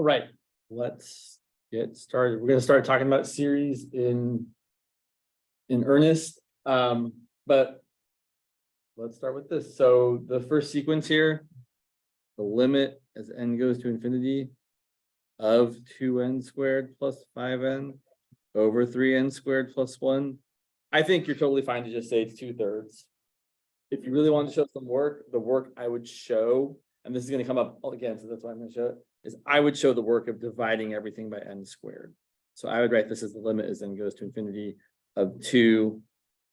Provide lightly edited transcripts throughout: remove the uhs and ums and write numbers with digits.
All right, let's get started. We're going to start talking about series in earnest. But let's start with this. So the first sequence here, the limit as n goes to infinity of 2n squared plus 5n over 3n squared plus 1. I think you're totally fine to just say it's 2/3. If you really want to show some work, the work I would show, and this is going to come up again, so that's why I'm going to show it, is I would show the work of dividing everything by n squared. So I would write this as the limit as n goes to infinity of 2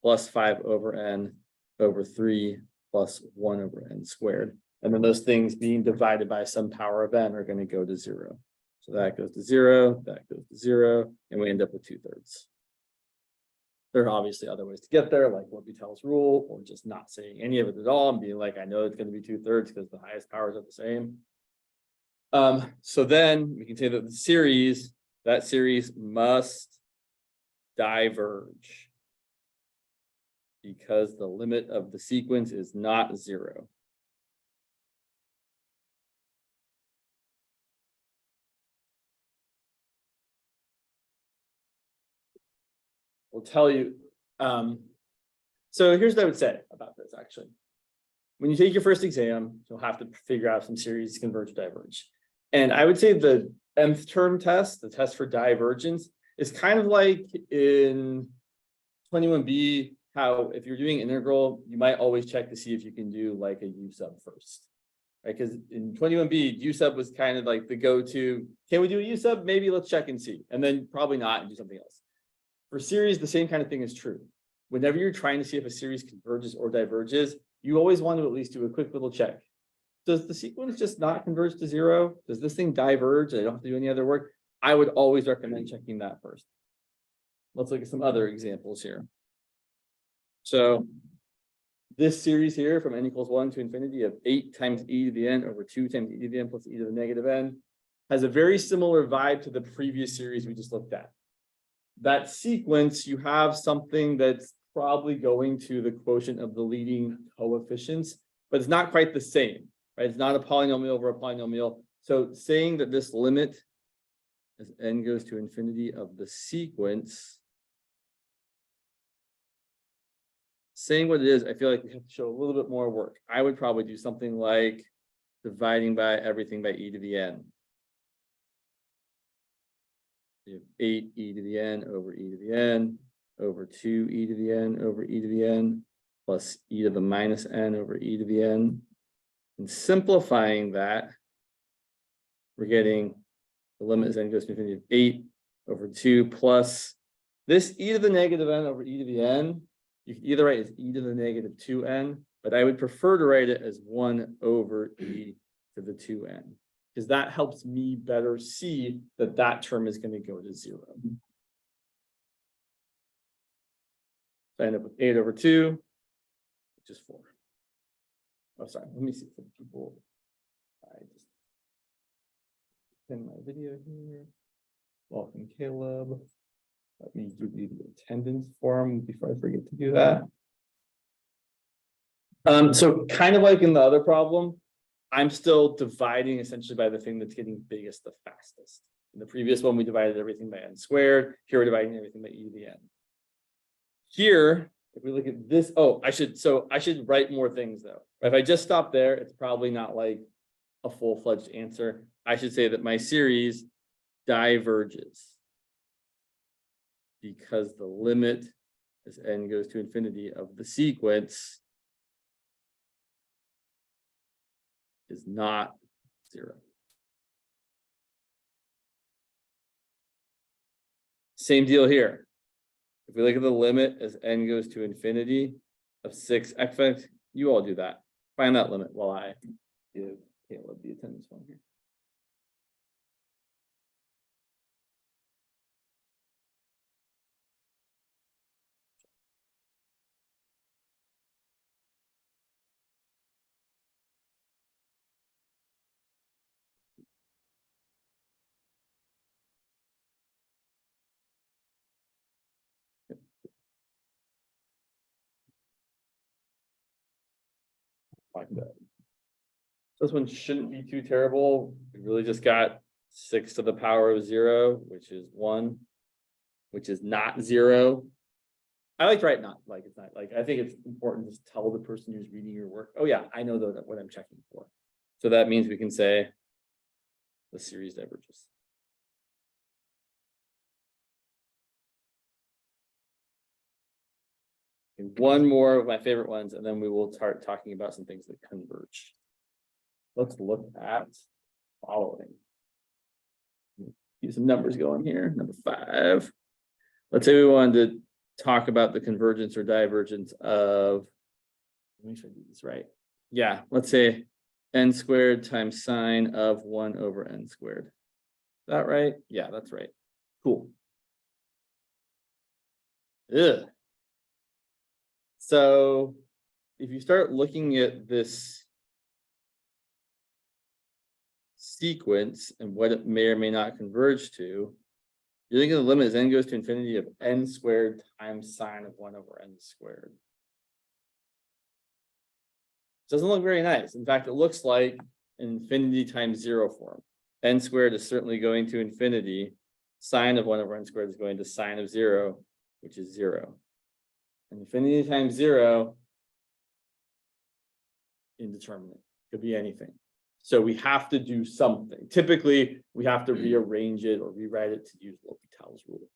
plus 5 over n over 3 plus 1 over n squared. And then those things being divided by some power of n are going to go to 0. So that goes to 0, that goes to 0, and we end up with 2/3. There are obviously other ways to get there, like L'Hopital's rule, or just not saying any of it at all and being like, I know it's going to be 2/3 because the highest powers are the same. So then we can say that that series must diverge because the limit of the sequence is not 0. We'll tell you. So here's what I would say about this, actually. When you take your first exam, you'll have to figure out if some series converge or diverge. And I would say the nth term test, the test for divergence, is kind of like in 21B, how if you're doing integral, you might always check to see if you can do like a U sub first. Right? Because in 21B, U sub was kind of like the go-to. Can we do a U sub? Maybe let's check and see. And then probably not and do something else. For series, the same kind of thing is true. Whenever you're trying to see if a series converges or diverges, you always want to at least do a quick little check. Does the sequence just not converge to 0? Does this thing diverge? I don't have to do any other work. I would always recommend checking that first. Let's look at some other examples here. So this series here from n equals 1 to infinity of 8 times e to the n over 2 times e to the n plus e to the negative n has a very similar vibe to the previous series we just looked at. That sequence, you have something that's probably going to the quotient of the leading coefficients, but it's not quite the same, right? It's not a polynomial over a polynomial. So saying that this limit as n goes to infinity of the sequence, saying what it is, I feel like we have to show a little bit more work. I would probably do something like dividing by everything by e to the n. You have 8 e to the n over e to the n over 2 e to the n over e to the n plus e to the minus n over e to the n. And simplifying that, we're getting the limit as n goes to infinity of 8 over 2 plus this e to the negative n over e to the n. You can either write as e to the negative 2n, but I would prefer to write it as 1 over e to the 2n. Because that helps me better see that that term is going to go to 0. So I end up with 8 over 2, which is 4. Oh, sorry. Let me see for the people. I just pin my video here. Welcome, Caleb. Let me give you the attendance form before I forget to do that. So kind of like in the other problem, I'm still dividing essentially by the thing that's getting biggest the fastest. In the previous one, we divided everything by n squared. Here we're dividing everything by e to the n. Here, if we look at this, I should write more things though. If I just stop there, it's probably not like a full-fledged answer. I should say that my series diverges because the limit as n goes to infinity of the sequence is not 0. Same deal here. If we look at the limit as n goes to infinity of 6x, you all do that. Find that limit while I give Caleb the attendance form here. Find that. This one shouldn't be too terrible. We really just got 6 to the power of 0, which is 1, which is not 0. I like to write not like it's not like I think it's important to tell the person who's reading your work, oh yeah, I know what I'm checking for. So that means we can say the series diverges. And one more of my favorite ones, and then we will start talking about some things that converge. Let's look at following. Get some numbers going here. Number 5. Let's say we wanted to talk about the convergence or divergence of, let me make sure I do this right. Yeah, let's say n squared times sine of 1 over n squared. Is that right? Yeah, that's right. Cool. Ugh. So if you start looking at this sequence and what it may or may not converge to, you're thinking the limit as n goes to infinity of n squared times sine of 1 over n squared. Doesn't look very nice. In fact, it looks like infinity times 0 form. N squared is certainly going to infinity. Sine of 1 over n squared is going to sine of 0, which is 0. And infinity times 0, indeterminate. Could be anything. So we have to do something. Typically, we have to rearrange it or rewrite it to use L'Hopital's rule.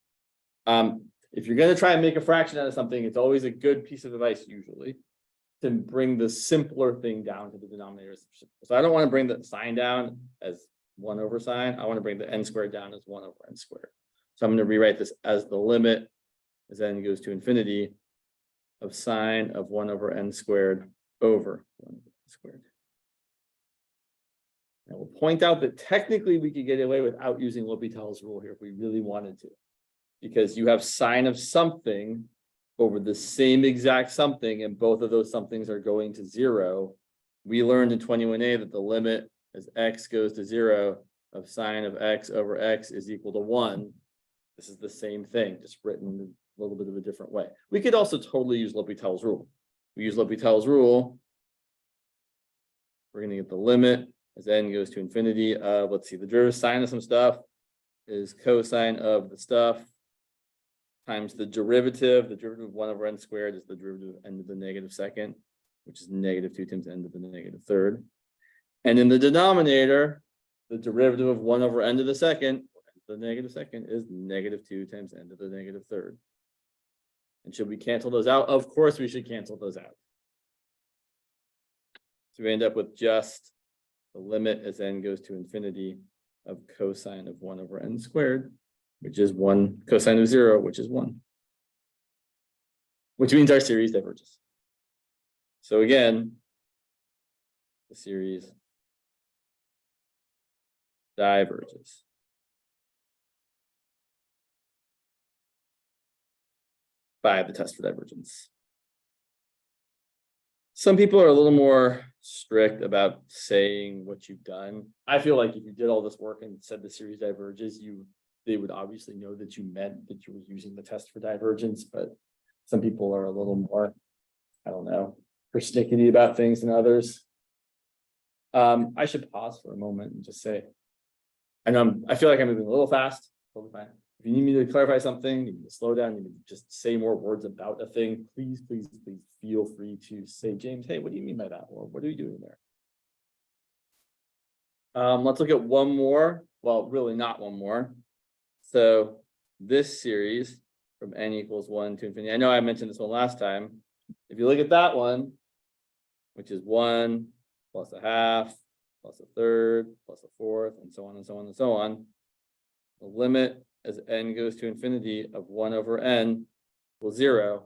If you're going to try and make a fraction out of something, it's always a good piece of advice, usually, to bring the simpler thing down to the denominator. So I don't want to bring the sine down as 1 over sine. I want to bring the n squared down as 1 over n squared. So I'm going to rewrite this as the limit as n goes to infinity of sine of 1 over n squared over 1 over n squared. I will point out that technically we could get away without using L'Hopital's rule here if we really wanted to, because you have sine of something over the same exact something, and both of those somethings are going to 0. We learned in 21A that the limit as x goes to 0 of sine of x over x is equal to 1. This is the same thing, just written a little bit of a different way. We could also totally use L'Hopital's rule. We use L'Hopital's rule. We're going to get the limit as n goes to infinity of, let's see, the derivative sine of some stuff is cosine of the stuff times the derivative. The derivative of 1 over n squared is the derivative of n to the negative second, which is negative 2 times n to the negative third. And in the denominator, the derivative of 1 over n to the second, the negative second, is negative 2 times n to the negative third. And should we cancel those out? Of course we should cancel those out. So we end up with just the limit as n goes to infinity of cosine of 1 over n squared, which is 1 cosine of 0, which is 1. Which means our series diverges. So again, the series diverges. By the test for divergence. Some people are a little more strict about saying what you've done. I feel like if you did all this work and said the series diverges, they would obviously know that you meant that you were using the test for divergence, but some people are a little more, I don't know, persnickety about things than others. I should pause for a moment and just say, I feel like I'm moving a little fast, totally fine. If you need me to clarify something, you need to slow down, you need to just say more words about a thing, please, please, please feel free to say, James, hey, what do you mean by that? Or what are you doing there? Let's look at one more. Well, really not one more. So this series from n equals 1 to infinity. I know I mentioned this one last time. If you look at that one, which is 1 plus a half, plus a third, plus a fourth, and so on and so on and so on, the limit as n goes to infinity of 1 over n equals 0.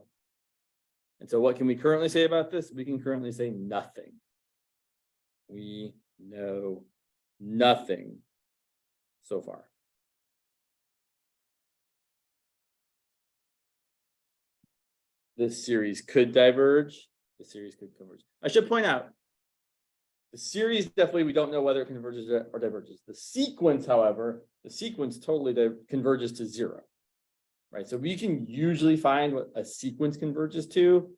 And so what can we currently say about this? We can currently say nothing. We know nothing so far. This series could diverge. The series could converge. I should point out, the series definitely we don't know whether it converges or diverges. The sequence, however, the sequence totally converges to 0, right? So we can usually find what a sequence converges to.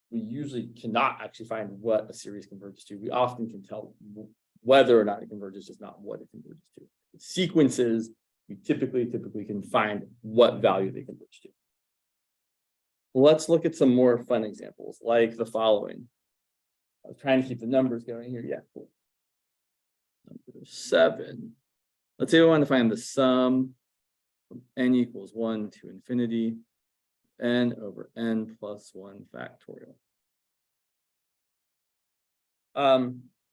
We usually cannot actually find what a series converges to. We often can tell whether or not it converges, just not what it converges to. sequences, you typically can find what value they converge to. Let's look at some more fun examples, like the following. I was trying to keep the numbers going here. Yeah, cool. Number 7. Let's say we want to find the sum from n equals 1 to infinity, n over n plus 1 factorial.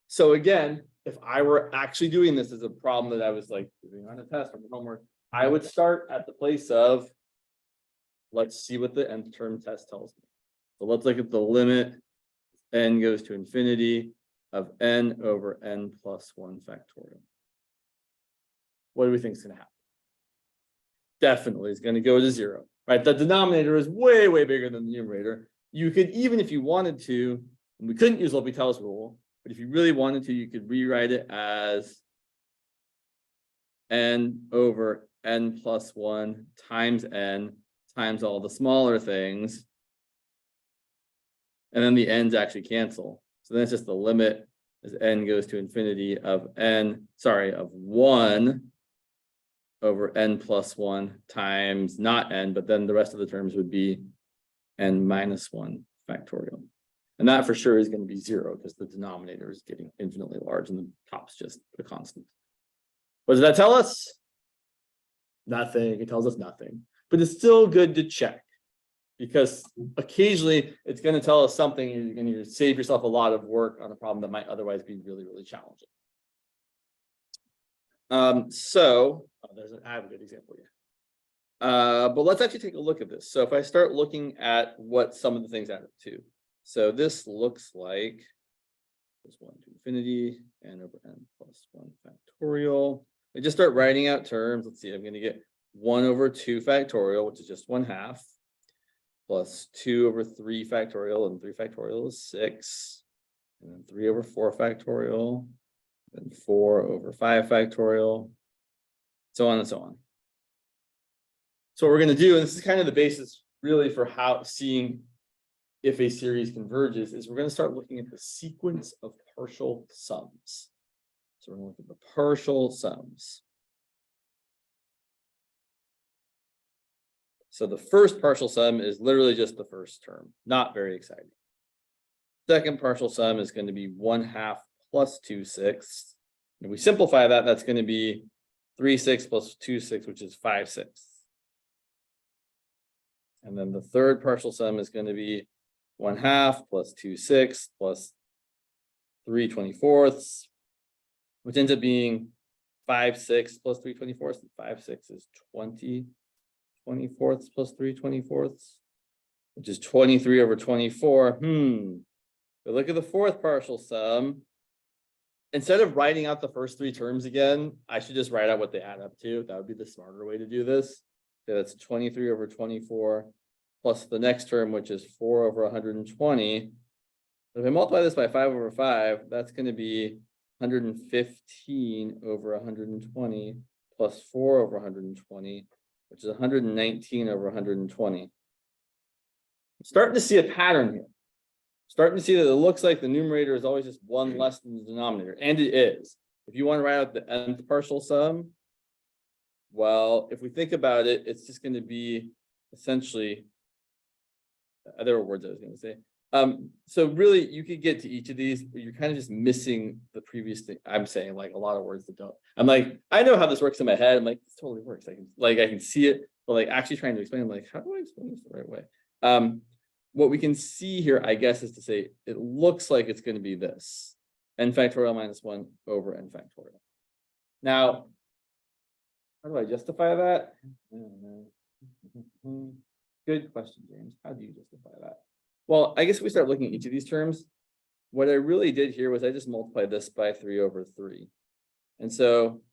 So again, if I were actually doing this as a problem that I was like doing on a test or homework, I would start at the place of, let's see what the nth term test tells me. So let's look at the limit n goes to infinity of n over n plus 1 factorial. What do we think is going to happen? Definitely is going to go to 0, right? The denominator is way, way bigger than the numerator. You could, even if you wanted to, and we couldn't use L'Hopital's rule, but if you really wanted to, you could rewrite it as n over n plus 1 times n times all the smaller things. And then the n's actually cancel. So then it's just the limit as n goes to infinity of of 1 over n plus 1 times not n, but then the rest of the terms would be n minus 1 factorial. And that for sure is going to be 0 because the denominator is getting infinitely large and the top's just a constant. What does that tell us? Nothing. It tells us nothing. But it's still good to check because occasionally it's going to tell us something and you're going to save yourself a lot of work on a problem that might otherwise be really, really challenging. I have a good example here. But let's actually take a look at this. So if I start looking at what some of the things add up to. So this looks like 1 to infinity, n over n plus 1 factorial. I just start writing out terms. Let's see, I'm going to get 1 over 2 factorial, which is just 1/2, plus 2 over 3 factorial, and 3 factorial is 6, and then 3 over 4 factorial, then 4 over 5 factorial, so on and so on. So what we're going to do, and this is kind of the basis really for how seeing if a series converges, is we're going to start looking at the sequence of partial sums. So we're going to look at the partial sums. So the first partial sum is literally just the first term, not very exciting. Second partial sum is going to be 1/2 plus 2/6. If we simplify that, that's going to be 3/6 plus 2/6, which is 5/6. And then the third partial sum is going to be 1/2 plus 2/6 plus 3/24, which ends up being 5/6 plus 3/24. 5/6 is 20/24 plus 3/24, which is 23 over 24. But look at the fourth partial sum. Instead of writing out the first 3 terms again, I should just write out what they add up to. That would be the smarter way to do this. So that's 23 over 24 plus the next term, which is 4 over 120. If I multiply this by 5 over 5, that's going to be 115 over 120 plus 4 over 120, which is 119 over 120. I'm starting to see a pattern here. Starting to see that it looks like the numerator is always just 1 less than the denominator, and it is. If you want to write out the nth partial sum, well, if we think about it, it's just going to be essentially, there were words I was going to say. So really, you could get to each of these, but you're kind of just missing the previous thing. I'm saying like a lot of words that don't. I'm like, I know how this works in my head. I'm like, this totally works. I can see it, but like actually trying to explain, I'm like, how do I explain this the right way? What we can see here, I guess, is to say it looks like it's going to be this: n factorial minus 1 over n factorial. Now, how do I justify that? Good question, James. How do you justify that? Well, I guess if we start looking at each of these terms, what I really did here was I just multiplied this by 3 over 3. And so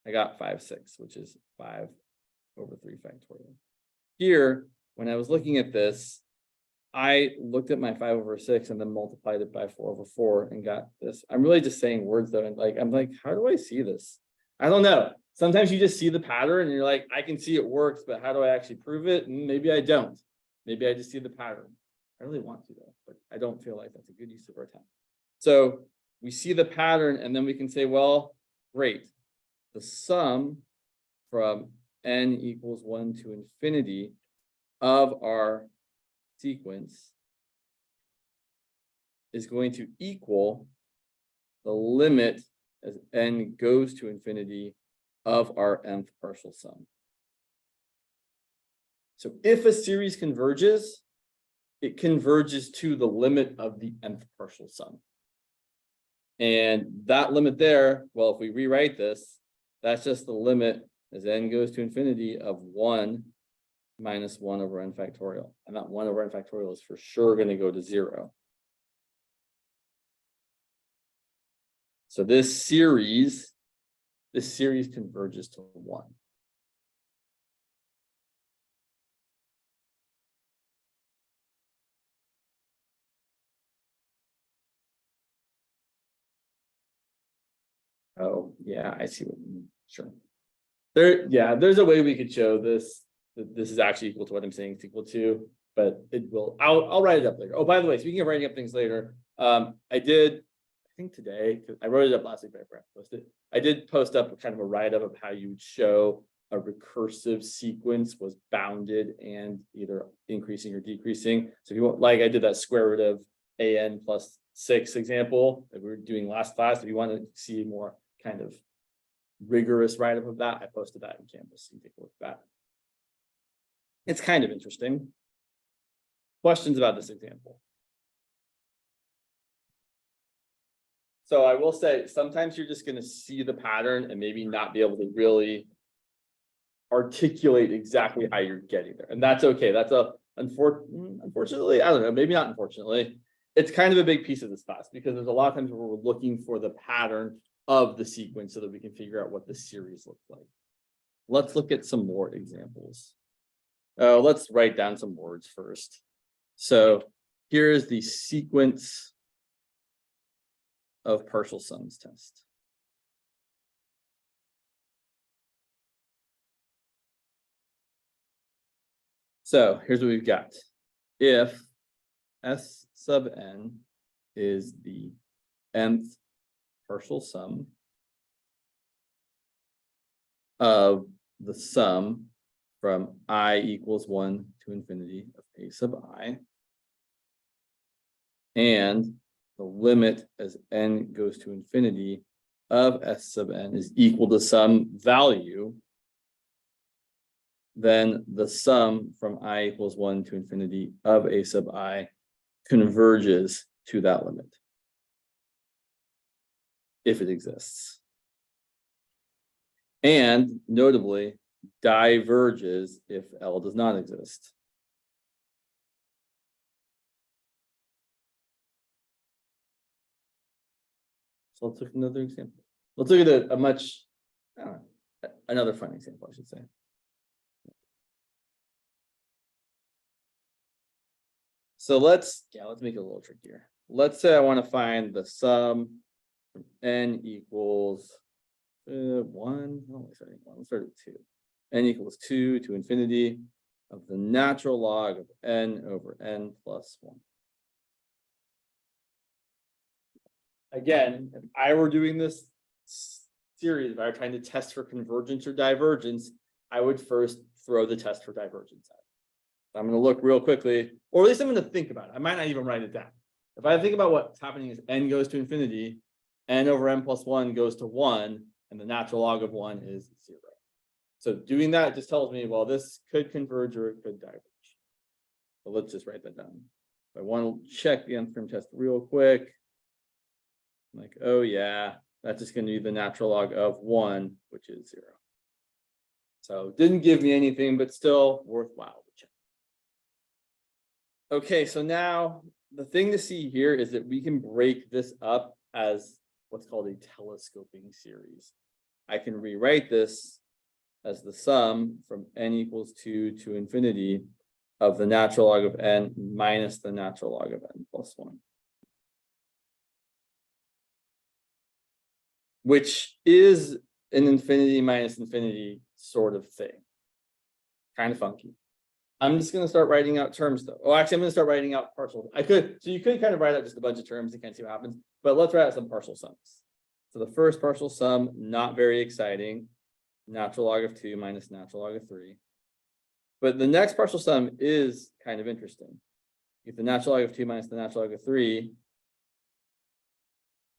I got 5/6, which is 5 over 3 factorial. Here, when I was looking at this, I looked at my 5 over 6 and then multiplied it by 4 over 4 and got this. I'm really just saying words though, and I'm like, how do I see this? I don't know. Sometimes you just see the pattern and you're like, I can see it works, but how do I actually prove it? And maybe I don't. Maybe I just see the pattern. I really want to though, but I don't feel like that's a good use of our time. So we see the pattern and then we can say, well, great. the sum from n equals 1 to infinity of our sequence is going to equal the limit as n goes to infinity of our nth partial sum. So if a series converges, it converges to the limit of the nth partial sum. And that limit there, well, if we rewrite this, that's just the limit as n goes to infinity of 1 minus 1 over n factorial. And that 1 over n factorial is for sure going to go to 0. So this series converges to 1. Oh, yeah, I see what you mean. Sure. There's a way we could show this, that this is actually equal to what I'm saying it's equal to, but it will, I'll write it up later. Oh, by the way, speaking of writing up things later, I think today, because I wrote it up last week, but I forgot to post it. I did post up kind of a write-up of how you would show a recursive sequence was bounded and either increasing or decreasing. So if you want, like I did that square root of an plus 6 example that we were doing last class, if you want to see more kind of rigorous write-up of that, I posted that in Canvas. So you can take a look at that. It's kind of interesting. Questions about this example? So I will say, sometimes you're just going to see the pattern and maybe not be able to really articulate exactly how you're getting there. And that's okay. That's unfortunately, I don't know, maybe not unfortunately. It's kind of a big piece of this class because there's a lot of times where we're looking for the pattern of the sequence so that we can figure out what the series looks like. Let's look at some more examples. Let's write down some words first. So here is the sequence of partial sums test. So here's what we've got. If S sub n is the nth partial sum of the sum from I equals 1 to infinity of a sub I, and the limit as n goes to infinity of S sub n is equal to some value, then the sum from I equals 1 to infinity of a sub I converges to that limit, if it exists. And notably, diverges if L does not exist. So let's look at another example. Let's look at a much, another fun example, I should say. So let's make it a little trickier. Let's say I want to find the sum from n equals 1. Oh, let's start at 2. N equals 2 to infinity of the natural log of n over n plus 1. Again, if I were doing this series, if I were trying to test for convergence or divergence, I would first throw the test for divergence out. I'm going to look real quickly, or at least I'm going to think about it. I might not even write it down. If I think about what's happening is n goes to infinity, n over n plus 1 goes to 1, and the natural log of 1 is 0. So doing that just tells me, well, this could converge or it could diverge. So let's just write that down. I want to check the nth term test real quick. I'm like, oh yeah, that's just going to be the natural log of 1, which is 0. So it didn't give me anything, but still worthwhile to check. Okay, so now the thing to see here is that we can break this up as what's called a telescoping series. I can rewrite this as the sum from n equals 2 to infinity of the natural log of n minus the natural log of n plus 1. Which is an infinity minus infinity sort of thing. Kind of funky. I'm just going to start writing out terms though. Oh, actually, I'm going to start writing out partial. So you could kind of write out just a bunch of terms and kind of see what happens, but let's write out some partial sums. So the first partial sum, not very exciting. Natural log of 2 minus natural log of 3. But the next partial sum is kind of interesting. If the natural log of 2 minus the natural log of 3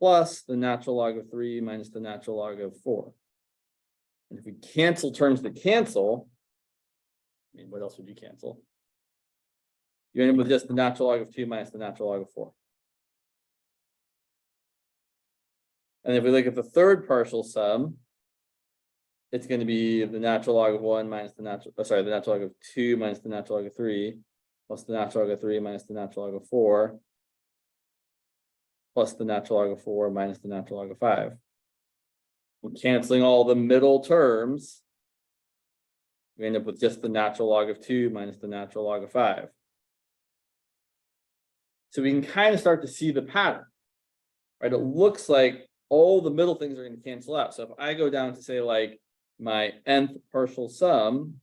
plus the natural log of 3 minus the natural log of 4. And if we cancel terms that cancel, I mean, what else would you cancel? You end up with just the natural log of 2 minus the natural log of 4. And if we look at the third partial sum, it's going to be the natural log of 1 minus the natural log of 2 minus the natural log of 3, plus the natural log of 3 minus the natural log of 4, plus the natural log of 4 minus the natural log of 5. We're canceling all the middle terms. We end up with just the natural log of 2 minus the natural log of 5. So we can kind of start to see the pattern, right? It looks like all the middle things are going to cancel out. So if I go down to say like my nth partial sum,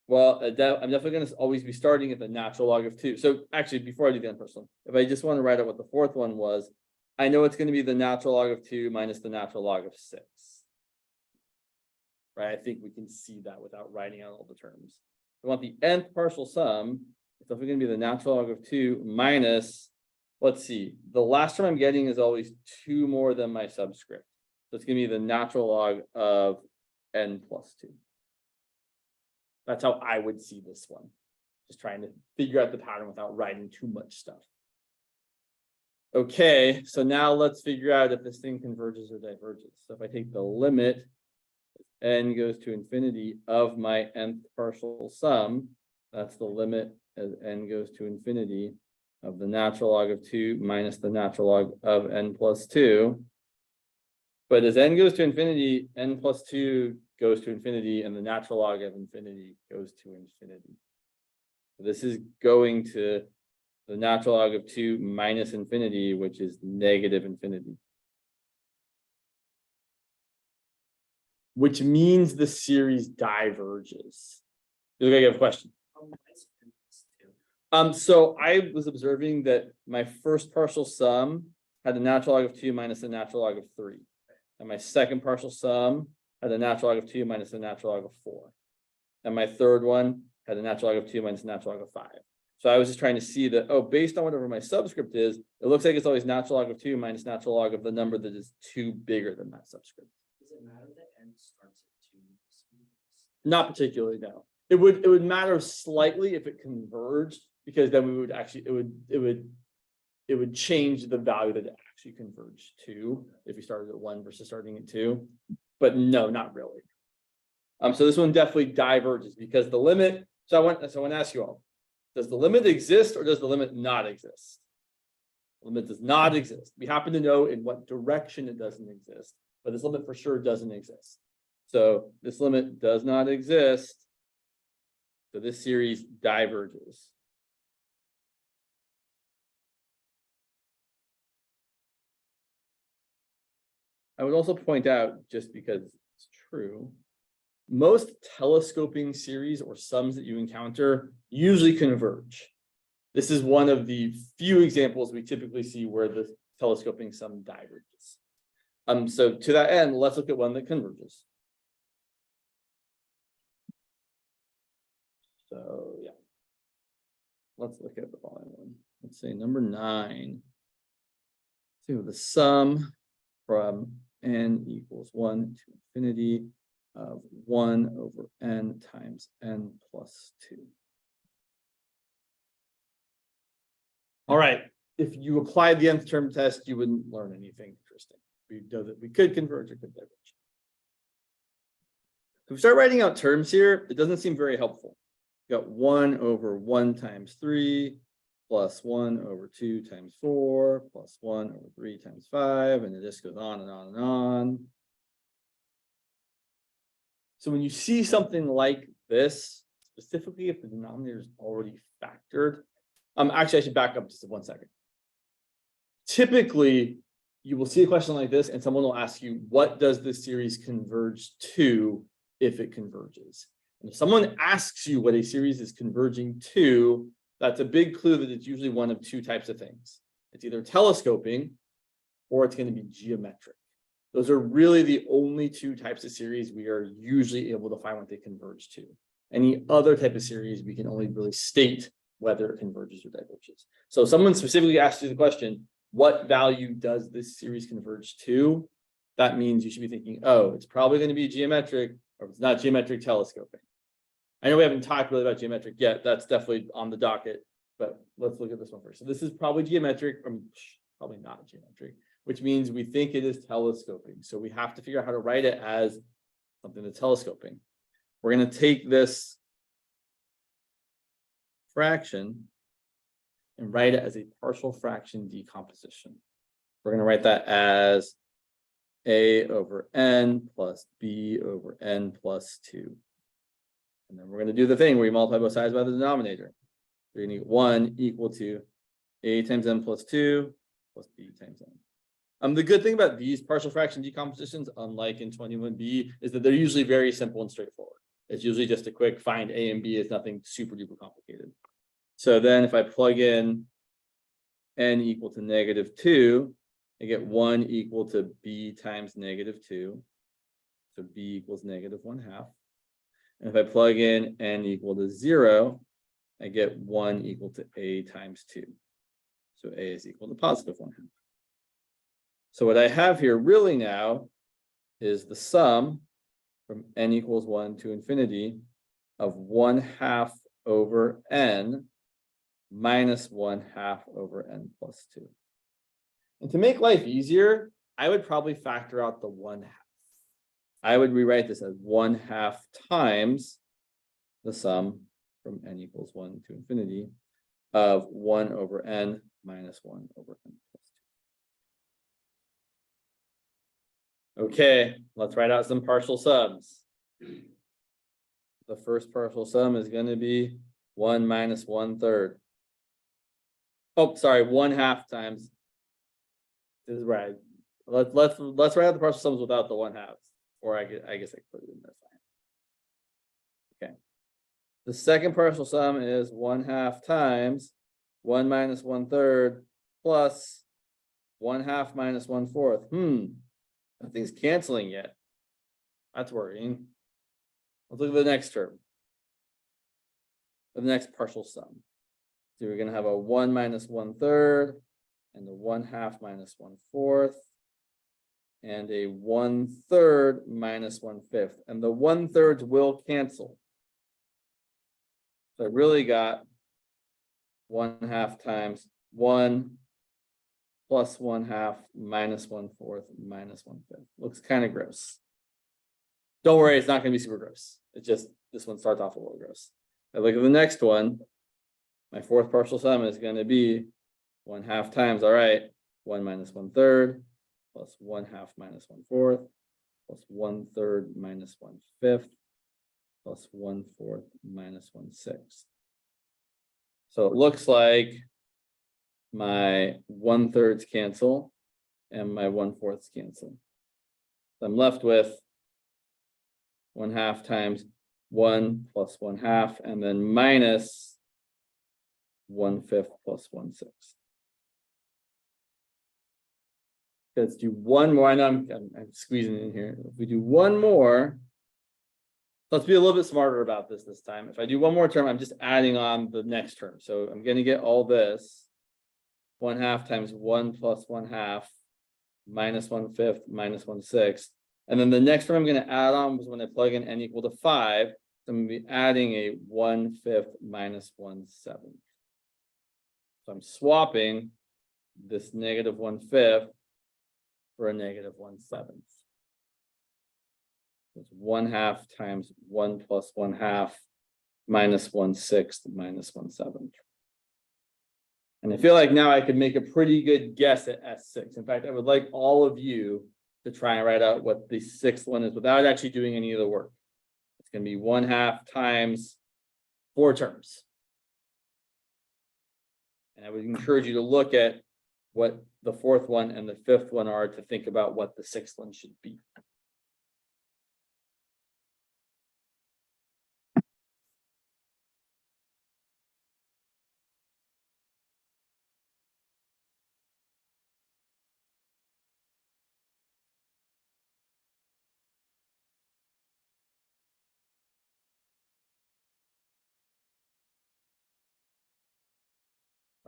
well, I'm definitely going to always be starting at the natural log of 2. So actually, before I do the nth partial sum, if I just want to write out what the fourth one was, I know it's going to be the natural log of 2 minus the natural log of 6. Right? I think we can see that without writing out all the terms. I want the nth partial sum. It's definitely going to be the natural log of 2 minus, let's see, the last term I'm getting is always 2 more than my subscript. So it's going to be the natural log of n plus 2. That's how I would see this one. Just trying to figure out the pattern without writing too much stuff. Okay, so now let's figure out if this thing converges or diverges. So if I take the limit n goes to infinity of my nth partial sum, that's the limit as n goes to infinity of the natural log of 2 minus the natural log of n plus 2. But as n goes to infinity, n plus 2 goes to infinity, and the natural log of infinity goes to infinity. So this is going to the natural log of 2 minus infinity, which is negative infinity. Which means the series diverges. You look like you have a question. So I was observing that my first partial sum had the natural log of 2 minus the natural log of 3. And my second partial sum had the natural log of 2 minus the natural log of 4. And my third one had the natural log of 2 minus the natural log of 5. So I was just trying to see that, oh, based on whatever my subscript is, it looks like it's always natural log of 2 minus natural log of the number that is 2 bigger than that subscript. Does it matter that n starts at 2? Not particularly, no. It would matter slightly if it converged, because then we would actually it would change the value that it actually converged to if you started at 1 versus starting at 2. But no, not really. So this one definitely diverges because the limit. So I want to ask you all, does the limit exist or does the limit not exist? The limit does not exist. We happen to know in what direction it doesn't exist, but this limit for sure doesn't exist. So this limit does not exist. So this series diverges. I would also point out, just because it's true, most telescoping series or sums that you encounter usually converge. This is one of the few examples we typically see where the telescoping sum diverges. So to that end, let's look at one that converges. So yeah, let's look at the following one. Let's say number 9. So the sum from n equals 1 to infinity of 1 over n times n plus 2. All right, if you applied the nth term test, you wouldn't learn anything interesting. We know that we could converge or could diverge. If we start writing out terms here, it doesn't seem very helpful. You got 1 over 1 times 3 plus 1 over 2 times 4 plus 1 over 3 times 5, and it just goes on and on and on. So when you see something like this, specifically if the denominator is already factored, actually I should back up just 1 second. Typically, you will see a question like this and someone will ask you, what does this series converge to if it converges? And if someone asks you what a series is converging to, that's a big clue that it's usually one of 2 types of things. It's either telescoping or it's going to be geometric. Those are really the only two types of series we are usually able to find what they converge to. Any other type of series, we can only really state whether it converges or diverges. So if someone specifically asks you the question, what value does this series converge to? That means you should be thinking, oh, it's probably going to be geometric, or if it's not geometric, telescoping. I know we haven't talked really about geometric yet. That's definitely on the docket, but let's look at this one first. So this is probably geometric, or probably not geometric, which means we think it is telescoping. So we have to figure out how to write it as something that's telescoping. We're going to take this fraction and write it as a partial fraction decomposition. We're going to write that as a over n plus b over n plus 2. And then we're going to do the thing where we multiply both sides by the denominator. We're going to get 1 equal to a times n plus 2 plus b times n. The good thing about these partial fraction decompositions, unlike in 21b, is that they're usually very simple and straightforward. It's usually just a quick find a and b. It's nothing super duper complicated. So then if I plug in n equal to -2, I get 1 equal to b times -2. So b equals -1/2. And if I plug in n equal to 0, I get 1 equal to a times 2. So a is equal to +1/2. So what I have here really now is the sum from n equals 1 to infinity of 1/2 over n minus 1/2 over n plus 2. And to make life easier, I would probably factor out the 1/2. I would rewrite this as 1/2 times the sum from n equals 1 to infinity of 1 over n minus 1 over n plus 2. Okay, let's write out some partial sums. The first partial sum is going to be 1 minus 1/3. Oh, sorry, 1/2 times. This is right. Let's write out the partial sums without the 1/2, or I guess I could put it in there. Fine. Okay. The second partial sum is 1/2 times 1 minus 1/3 plus 1/2 minus 1/4. Nothing's canceling yet. That's worrying. Let's look at the next term. The next partial sum. So we're going to have a 1 minus 1/3 and a 1/2 minus 1/4 and a 1/3 minus 1/5. And the 1/3s will cancel. So I really got 1/2 times 1 plus 1/2 minus 1/4 minus 1/5. Looks kind of gross. Don't worry, it's not going to be super gross. It's just this one starts off a little gross. I look at the next one. My fourth partial sum is going to be 1/2 times, all right, 1 minus 1/3 plus 1/2 minus 1/4 plus 1/3 minus 1/5 plus 1/4 minus 1/6. So it looks like my 1/3s cancel and my 1/4s cancel. So I'm left with 1/2 times 1 plus 1/2 and then minus 1/5 plus 1/6. Let's do one more. I know I'm squeezing in here. If we do one more, let's be a little bit smarter about this time. If I do one more term, I'm just adding on the next term. So I'm going to get all this 1/2 times 1 plus 1/2 minus 1/5 minus 1/6. And then the next term I'm going to add on was when I plug in n equal to 5. So I'm going to be adding a 1/5 minus 1/7. So I'm swapping this negative 1/5 for a negative 1/7. It's 1/2 times 1 plus 1/2 minus 1/6 minus 1/7. And I feel like now I could make a pretty good guess at S6. In fact, I would like all of you to try and write out what the sixth one is without actually doing any of the work. It's going to be 1/2 times 4 terms. And I would encourage you to look at what the fourth one and the fifth one are to think about what the sixth one should be.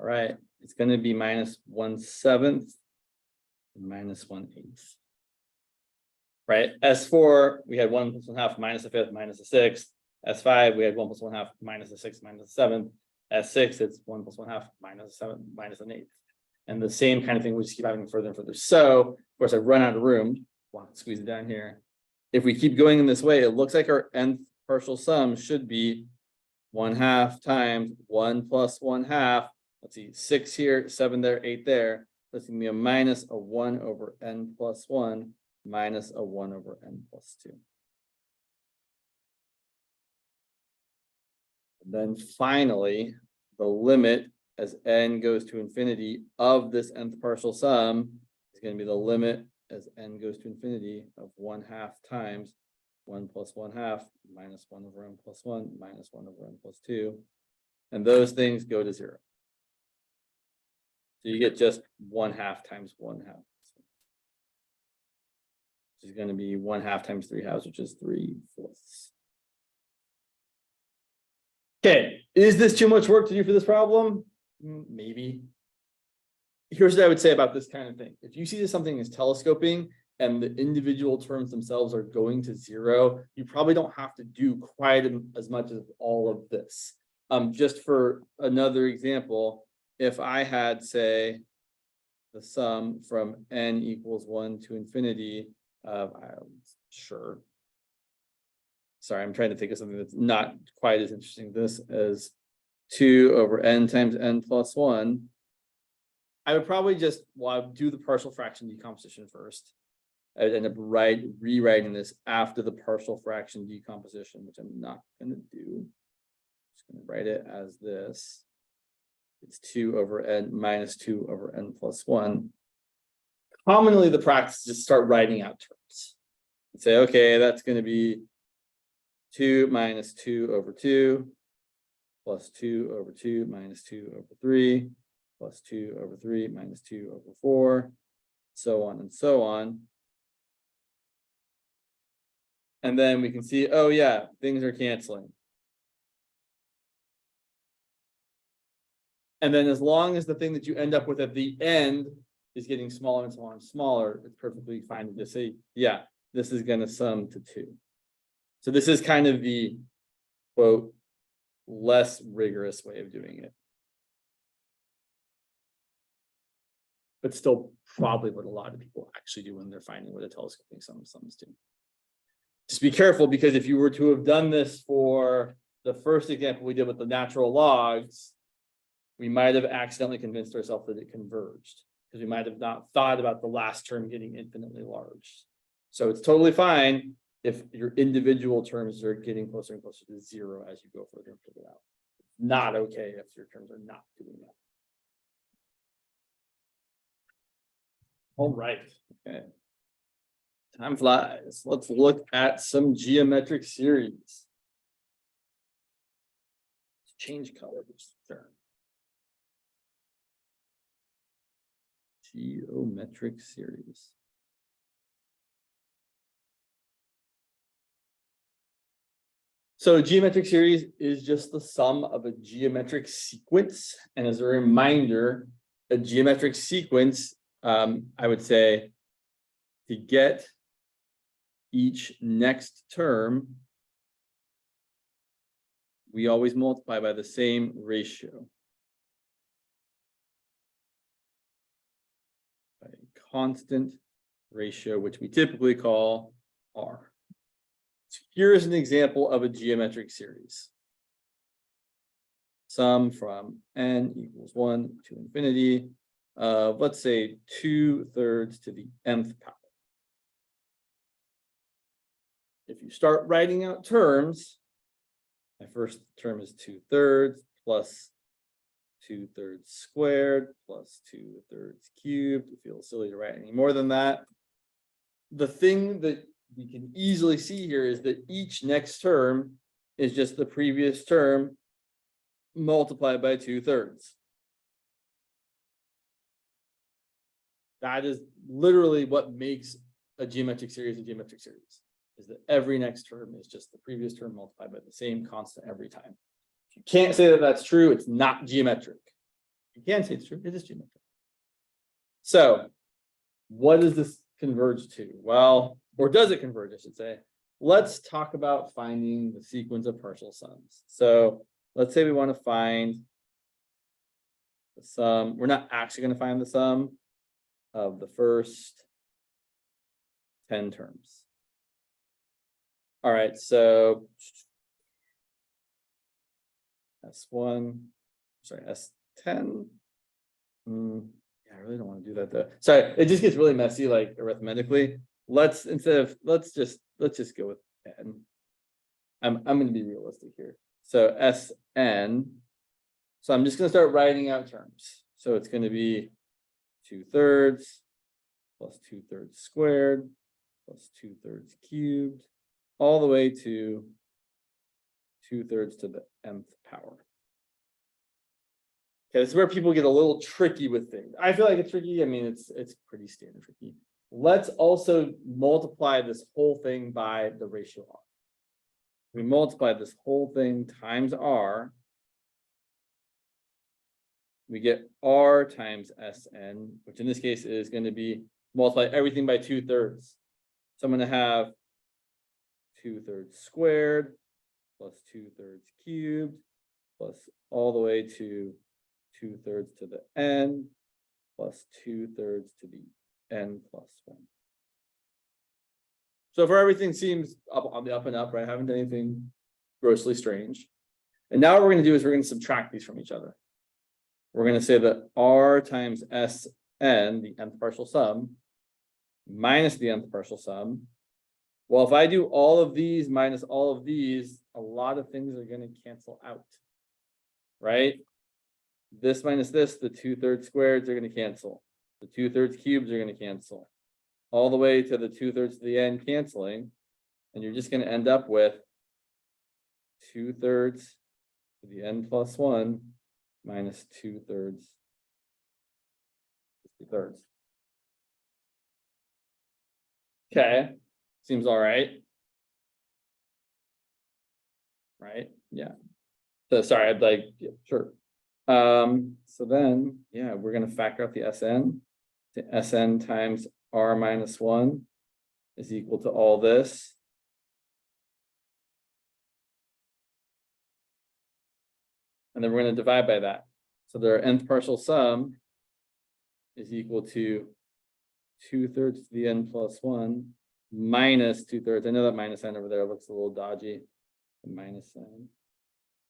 All right, it's going to be minus 1/7 and minus 1/8. Right, S4, we had 1 plus 1/2 minus 1/5 minus 1/6. S5, we had 1 plus 1/2 minus 1/6 minus 1/7. S6, it's 1 plus 1/2 minus 7 minus 1/8. And the same kind of thing we just keep having further and further. So, of course, I run out of room. Wow, squeeze it down here. If we keep going in this way, it looks like our nth partial sum should be 1/2 times 1 plus 1/2. Let's see, 6 here, 7 there, 8 there. That's going to be a minus a 1 over n plus 1 minus a 1 over n plus 2. And then finally, the limit as n goes to infinity of this nth partial sum is going to be the limit as n goes to infinity of 1/2 times 1 plus 1/2 minus 1 over n plus 1 minus 1 over n plus 2. And those things go to 0. So you get just 1/2 times 1/2. Which is going to be 1/2 times 3/2, which is 3/4. Okay, is this too much work to do for this problem? Maybe. Here's what I would say about this kind of thing. If you see that something is telescoping and the individual terms themselves are going to 0, you probably don't have to do quite as much as all of this. Just for another example, if I had, say, the sum from n equals 1 to infinity of, sure. Sorry, I'm trying to think of something that's not quite as interesting. This is 2 over n times n plus 1. I would probably just do the partial fraction decomposition first. I would end up rewriting this after the partial fraction decomposition, which I'm not going to do. I'm just going to write it as this. It's 2 over n minus 2 over n plus 1. Commonly, the practice is just start writing out terms. And say, okay, that's going to be 2 minus 2 over 2 plus 2 over 2 minus 2 over 3 plus 2 over 3 minus 2 over 4, so on and so on. And then we can see, oh yeah, things are canceling. And then as long as the thing that you end up with at the end is getting smaller and smaller and smaller, it's perfectly fine to just say, yeah, this is going to sum to 2. So this is kind of the, quote, less rigorous way of doing it. But still probably what a lot of people actually do when they're finding what a telescoping sums do. Just be careful, because if you were to have done this for the first example we did with the natural logs, we might have accidentally convinced ourselves that it converged, because we might have not thought about the last term getting infinitely large. So it's totally fine if your individual terms are getting closer and closer to 0 as you go further and further out. Not okay if your terms are not doing that. All right. Okay. Time flies. Let's look at some geometric series. Let's change colors. Sure. Geometric series. So a geometric series is just the sum of a geometric sequence. And as a reminder, a geometric sequence, I would say, to get each next term, we always multiply by the same ratio. By a constant ratio, which we typically call R. So here's an example of a geometric series. Sum from n equals 1 to infinity of, let's say, 2/3 to the nth power. If you start writing out terms, my first term is 2/3 plus 2/3 squared plus 2/3 cubed. It feels silly to write any more than that. The thing that we can easily see here is that each next term is just the previous term multiplied by 2/3. That is literally what makes a geometric series a geometric series, is that every next term is just the previous term multiplied by the same constant every time. If you can't say that that's true, it's not geometric. You can say it's true, it is geometric. So what does this converge to? Well, or does it converge, I should say. Let's talk about finding the sequence of partial sums. So let's say we want to find the sum. We're not actually going to find the sum of the first 10 terms. All right, so S1, sorry, S10. Yeah, I really don't want to do that though. Sorry, it just gets really messy, like arithmetically. Let's just go with n. I'm going to be realistic here. So Sn. So I'm just going to start writing out terms. So it's going to be 2/3 plus 2/3 squared plus 2/3 cubed, all the way to 2/3 to the nth power. Okay, this is where people get a little tricky with things. I feel like it's tricky. I mean, it's pretty standard tricky. Let's also multiply this whole thing by the ratio r. We multiply this whole thing times r. We get r times Sn, which in this case is going to be multiply everything by 2/3. So I'm going to have 2/3 squared plus 2/3 cubed plus all the way to 2/3 to the n plus 2/3 to the n plus 1. So for everything seems up on the up and up, right? I haven't done anything grossly strange. And now what we're going to do is we're going to subtract these from each other. We're going to say that r times Sn, the nth partial sum, minus the nth partial sum. Well, if I do all of these minus all of these, a lot of things are going to cancel out, right? This minus this, the 2/3 squareds are going to cancel. The 2/3 cubes are going to cancel. All the way to the 2/3 to the n canceling. And you're just going to end up with 2/3 to the n plus 1 minus 2/3 to 2/3. Okay, seems all right. Right? Yeah. So sorry, I'd like, yeah, sure. So then, yeah, we're going to factor out the Sn. The Sn times r minus 1 is equal to all this. And then we're going to divide by that. So their nth partial sum is equal to 2/3 to the n plus 1 minus 2/3. I know that minus sign over there looks a little dodgy. The minus sign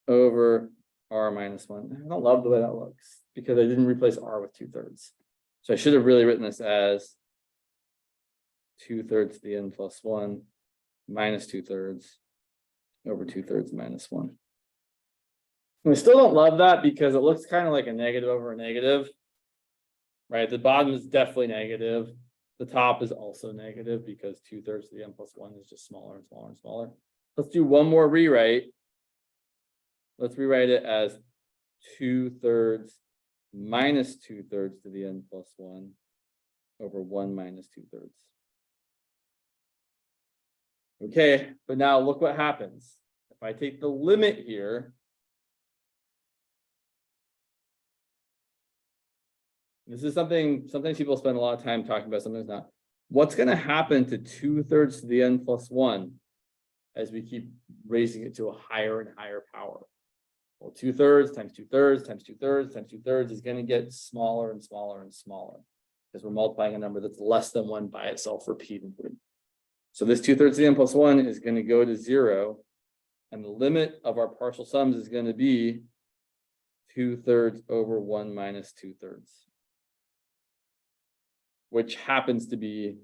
over r minus 1. I don't love the way that looks because I didn't replace r with 2/3. So I should have really written this as 2/3 to the n plus 1 minus 2/3 over 2/3 minus 1. And I still don't love that because it looks kind of like a negative over a negative, right? The bottom is definitely negative. The top is also negative because 2/3 to the n plus 1 is just smaller and smaller and smaller. Let's do one more rewrite. Let's rewrite it as 2/3 minus 2/3 to the n plus 1 over 1 minus 2/3. Okay, but now look what happens. If I take the limit here, this is something, sometimes people spend a lot of time talking about, sometimes not. What's going to happen to 2/3 to the n plus 1 as we keep raising it to a higher and higher power? Well, 2/3 times 2/3 times 2/3 times 2/3 is going to get smaller and smaller and smaller because we're multiplying a number that's less than 1 by itself repeatedly. So this 2/3 to the n plus 1 is going to go to 0. And the limit of our partial sums is going to be 2/3 over 1 minus 2/3. Which happens to be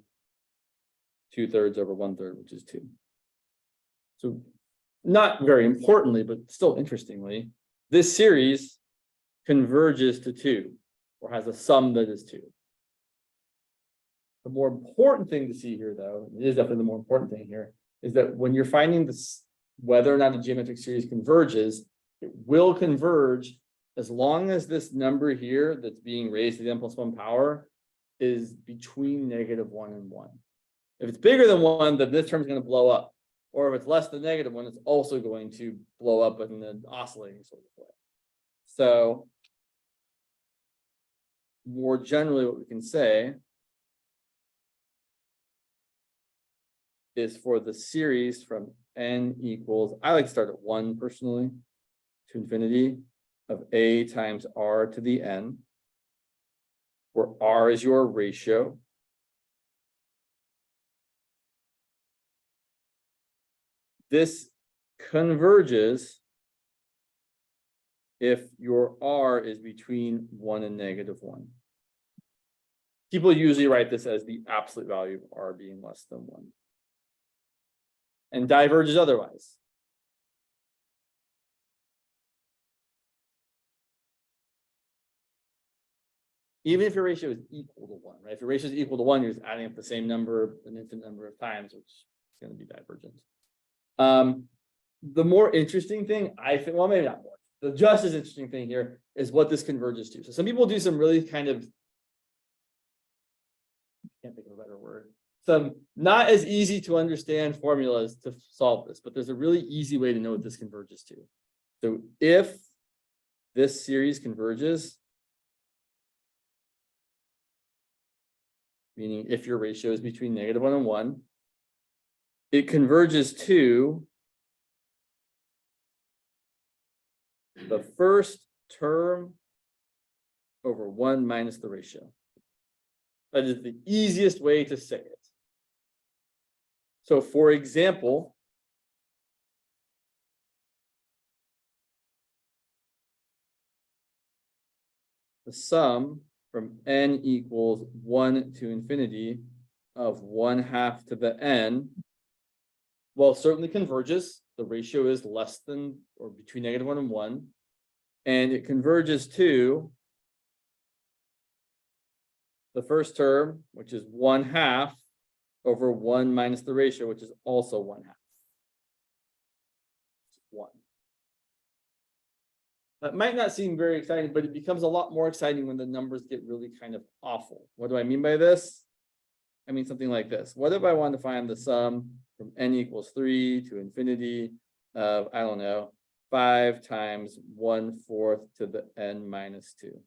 2/3 over 1/3, which is 2. So not very importantly, but still interestingly, this series converges to 2 or has a sum that is 2. The more important thing to see here, though, it is definitely the more important thing here, is that when you're finding this, whether or not a geometric series converges, it will converge as long as this number here that's being raised to the n plus 1 power is between -1 and 1. If it's bigger than 1, then this term is going to blow up. Or if it's less than -1, it's also going to blow up in an oscillating sort of way. So more generally, what we can say is for the series from n equals, I like to start at 1 personally, to infinity of a times r to the n, where r is your ratio. This converges if your r is between 1 and -1. People usually write this as the absolute value of r being less than 1. And diverges otherwise. Even if your ratio is equal to 1, right? If your ratio is equal to 1, you're just adding up the same number an infinite number of times, which is going to be divergent. The more interesting thing, I think, well, maybe not more, the just as interesting thing here is what this converges to. So some people do some really kind of, I can't think of a better word, some not as easy to understand formulas to solve this, but there's a really easy way to know what this converges to. So if this series converges, meaning if your ratio is between -1 and 1, it converges to the first term over 1 minus the ratio. That is the easiest way to say it. So for example, the sum from n equals 1 to infinity of 1/2 to the n, well, certainly converges. The ratio is less than or between -1 and 1. And it converges to the first term, which is 1/2 over 1 minus the ratio, which is also 1/2. 1. That might not seem very exciting, but it becomes a lot more exciting when the numbers get really kind of awful. What do I mean by this? I mean something like this. What if I want to find the sum from n equals 3 to infinity of, I don't know, 5 times 1/4 to the n minus 2?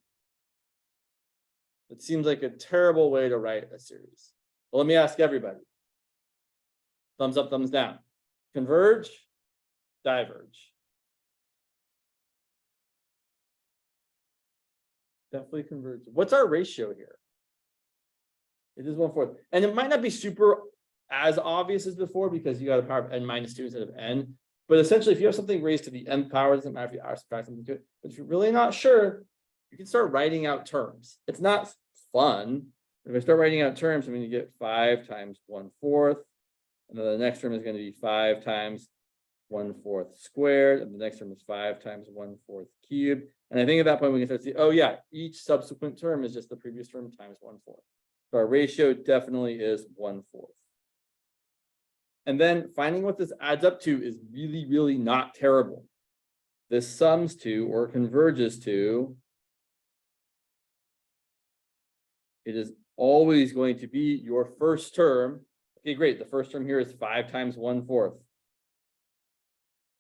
It seems like a terrible way to write a series. Well, let me ask everybody. Thumbs up, thumbs down. Converge, diverge. Definitely converge. What's our ratio here? It is 1/4. And it might not be super as obvious as before because you got a power of n minus 2 instead of n. But essentially, if you have something raised to the nth power, it doesn't matter if you add or subtract something to it. But if you're really not sure, you can start writing out terms. It's not fun. If I start writing out terms, I'm going to get 5 times 1/4. And then the next term is going to be 5 times 1/4 squared. And the next term is 5 times 1/4 cubed. And I think at that point, we can start to see, oh yeah, each subsequent term is just the previous term times 1/4. So our ratio definitely is 1/4. And then finding what this adds up to is really, really not terrible. This sums to or converges to, it is always going to be your first term. Okay, great. The first term here is 5 times 1/4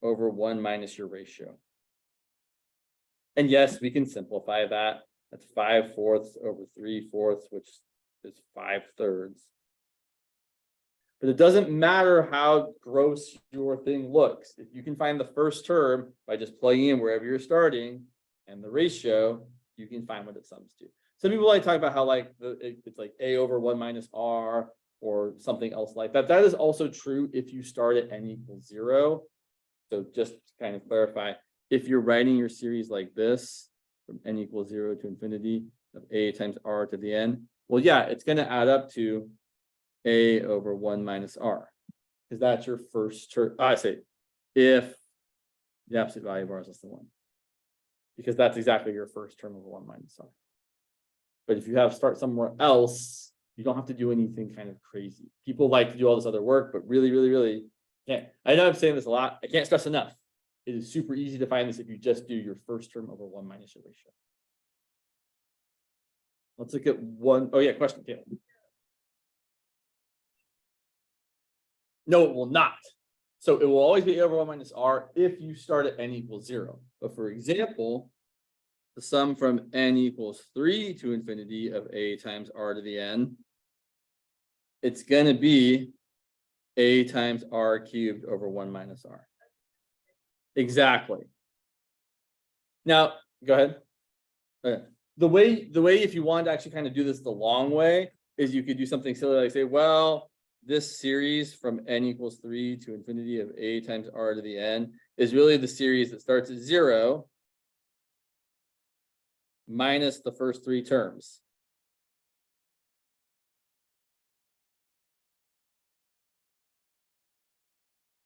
over 1 minus your ratio. And yes, we can simplify that. That's 5/4 over 3/4, which is 5/3. But it doesn't matter how gross your thing looks. If you can find the first term by just plugging in wherever you're starting and the ratio, you can find what it sums to. Some people like talk about how like it's like a over 1 minus r or something else like that. That is also true if you start at n equals 0. So just to kind of clarify, if you're writing your series like this, from n equals 0 to infinity of a times r to the n, well, yeah, it's going to add up to a over 1 minus r, because that's your first term. I say if the absolute value of r is less than 1, because that's exactly your first term of 1 minus r. But if you have start somewhere else, you don't have to do anything kind of crazy. People like to do all this other work, but really, really, really can't. I know I'm saying this a lot. I can't stress enough. It is super easy to find this if you just do your first term over 1 minus your ratio. Let's look at one. Oh yeah, question, Caleb. No, it will not. So it will always be a over 1 minus r if you start at n equals 0. But for example, the sum from n equals 3 to infinity of a times r to the n, it's going to be a times r cubed over 1 minus r. Exactly. Now, go ahead. Okay. The way if you wanted to actually kind of do this the long way is you could do something silly like say, well, this series from n equals 3 to infinity of a times r to the n is really the series that starts at 0 minus the first 3 terms.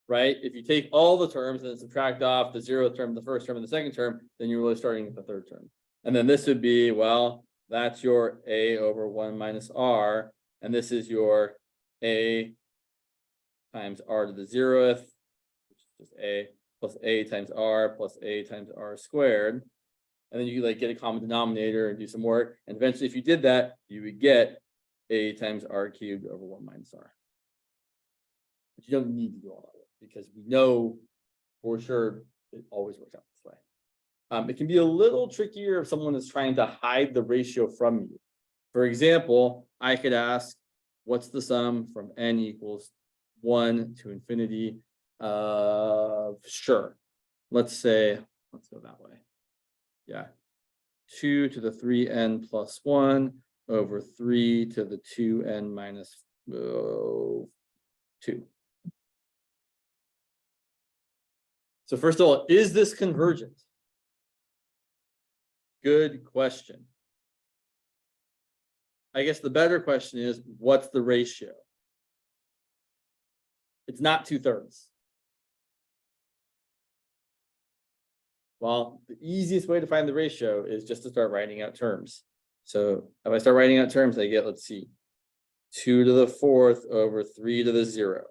Right? If you take all the terms and subtract off the 0th term, the first term, and the second term, then you're really starting at the 3rd term. And then this would be, well, that's your a over 1 minus r, and this is your a times r to the 0th, which is just a, plus a times r plus a times r squared. And then you like get a common denominator and do some work. And eventually, if you did that, you would get a times r cubed over 1 minus r. But you don't need to do all that work because we know for sure it always works out this way. It can be a little trickier if someone is trying to hide the ratio from you. For example, I could ask, what's the sum from n equals 1 to infinity of, sure, let's say, let's go that way. Yeah, 2 to the 3n plus 1 over 3 to the 2n minus 2. So first of all, is this convergent? Good question. I guess the better question is, what's the ratio? It's not 2/3. Well, the easiest way to find the ratio is just to start writing out terms. So if I start writing out terms, I get, let's see, 2 to the 4th over 3 to the 0.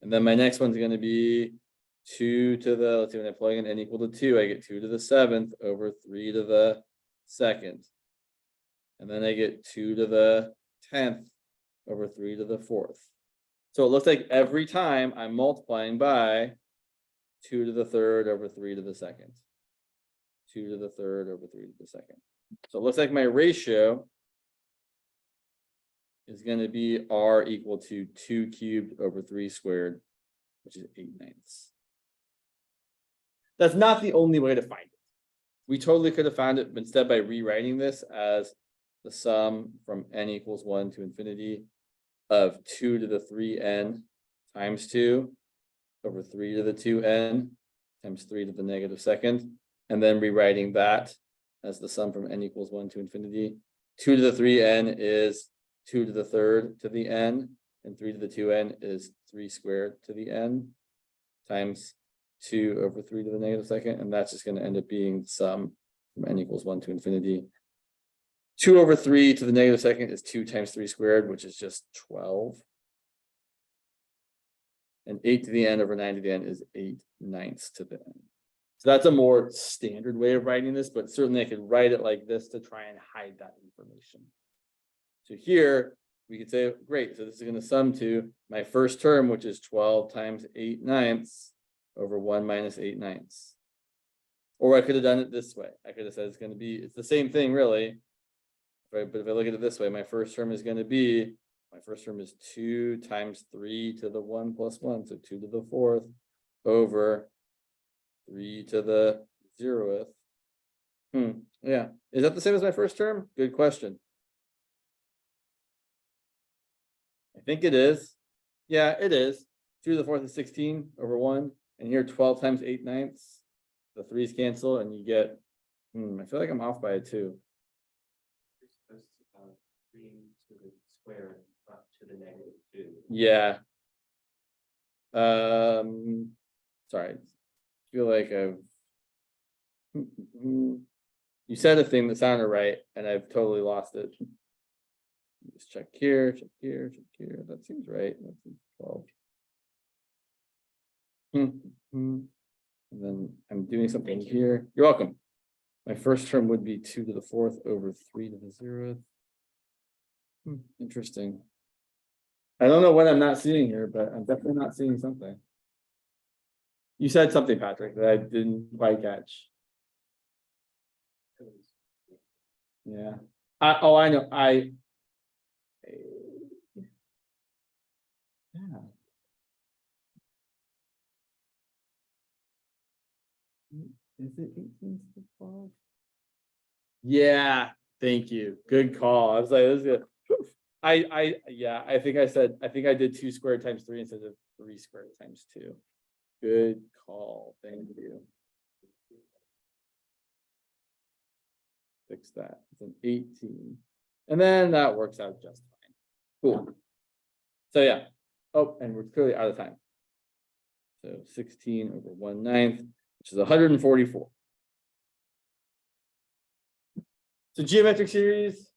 And then my next one's going to be 2 to the, let's see, when I plug in n equal to 2, I get 2 to the 7th over 3 to the 2nd. And then I get 2 to the 10th over 3 to the 4th. So it looks like every time I'm multiplying by 2 to the 3rd over 3 to the 2nd. 2 to the 3rd over 3 to the 2nd. So it looks like my ratio is going to be r equal to 2 cubed over 3 squared, which is 8/9. That's not the only way to find it. We totally could have found it instead by rewriting this as the sum from n equals 1 to infinity of 2 to the 3n times 2 over 3 to the 2n times 3 to the negative 2nd, and then rewriting that as the sum from n equals 1 to infinity. 2 to the 3n is 2 to the 3rd to the n, and 3 to the 2n is 3 squared to the n times 2 over 3 to the negative 2nd, and that's just going to end up being the sum from n equals 1 to infinity. 2 over 3 to the negative 2nd is 2 times 3 squared, which is just 12. And 8 to the n over 9 to the n is 8/9 to the n. So that's a more standard way of writing this, but certainly I could write it like this to try and hide that information. So here we could say, great, so this is going to sum to my first term, which is 12 times 8/9 over 1 minus 8/9. Or I could have done it this way. I could have said it's the same thing really. But if I look at it this way, my first term is 2 times 3 to the 1 plus 1, so 2 to the 4th over 3 to the 0th. Yeah, is that the same as my first term? Good question. I think it is. Yeah, it is. 2 to the 4th is 16 over 1, and here 12 times 8/9. The 3's cancel, and you get, I feel like I'm off by a 2. You're supposed to 3 to the square up to the negative 2. Yeah. Sorry. I feel like you said a thing that sounded right, and I've totally lost it. Just check here, check here, check here. That seems right. That seems 12. And then I'm doing something here. You're welcome. My first term would be 2 to the 4th over 3 to the 0th. Interesting. I don't know what I'm not seeing here, but I'm definitely not seeing something. You said something, Patrick, that I didn't quite catch. Yeah. I know, yeah. Is it 18 to 12? Yeah, thank you. Good call. I was like, this is good. Yeah, I think I did 2 squared times 3 instead of 3 squared times 2. Good call. Thank you. Fix that. It's an 18. And then that works out just fine. Cool. So yeah. Oh, and we're clearly out of time. So 16 over 1/9, which is 144. So geometric series,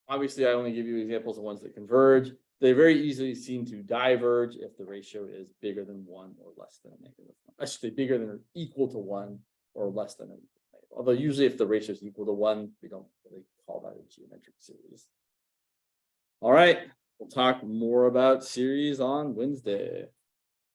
obviously I only give you examples of ones that converge. They're very easily seen to diverge if the ratio is bigger than 1 or less than -1. I should say bigger than or equal to 1 or less than or equal to -. Although usually if the ratio is equal to 1, we don't really call that a geometric series. All right, we'll talk more about series on Wednesday.